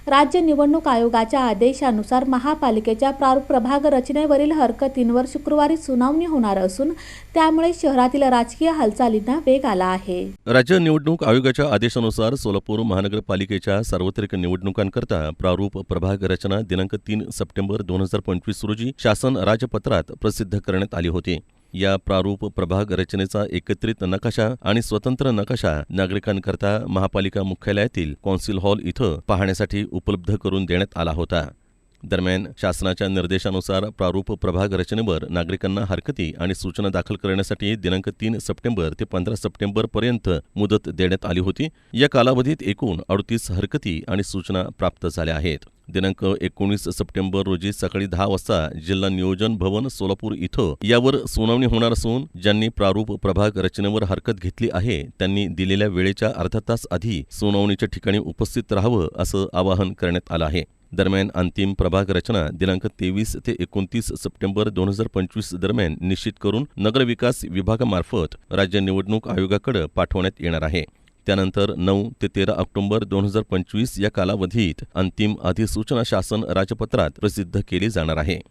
राज्य निवडणूक आयोगाच्या आदेशानुसार महापालिकेच्या प्रारूप प्रभाग रचनेवरील हरकतींवर शुक्रवारी सुनावणी होणार असून त्यामुळे शहरातील राजकीय हालचालींना वेग आला आहे. राज्य निवडणूक आयोगाच्या आदेशानुसार सोलापूर महानगरपालिकेच्या सार्वत्रिक निवडणुकांकरता प्रारूप प्रभाग रचना दिनांक 3 सप्टेंबर 2025 रोजी शासन राजपत्रात प्रसिद्ध करण्यात आली होती. या प्रारूप प्रभाग रचनेचा एकत्रित नकाशा आणि स्वतंत्र नकाशा नागरिकांकरता महापालिका मुख्यालयातील कौन्सिल हॉल इथं पाहण्यासाठी उपलब्ध करून देण्यात आला होता. दरम्यान शासनाच्या निर्देशानुसार प्रारूप प्रभाग रचनेवर नागरिकांना हरकती आणि सूचना दाखल करण्यासाठी दिनांक 3 सप्टेंबर ते 15 सप्टेंबर पर्यंत मुदत देण्यात आली होती. या कालावधीत एकूण 38 हरकती आणि सूचना प्राप्त झाल्या आहेत. दिनांक 19 सप्टेंबर रोजी सकाळी 10 वाजता जिल्हा नियोजन भवन सोलापूर इथं यावर सुनावणी होणार असून ज्यांनी प्रारूप प्रभाग रचनेवर हरकत घेतली आहे त्यांनी दिलेल्या वेळेच्या अर्धा तास आधी सुनावणीच्या ठिकाणी उपस्थित राहावं असं आवाहन करण्यात आलं आहे. दरम्यान अंतिम प्रभाग रचना दिनांक 23 ते 29 सप्टेंबर 2025 दरम्यान निश्चित करून नगरविकास विभागामार्फत राज्य निवडणूक आयोगाकडे पाठवण्यात येणार आहे. त्यानंतर 9 ते 13 ऑक्टोबर 2025 या कालावधीत अंतिम अधिसूचना शासन राजपत्रात प्रसिद्ध केली जाणार आहे.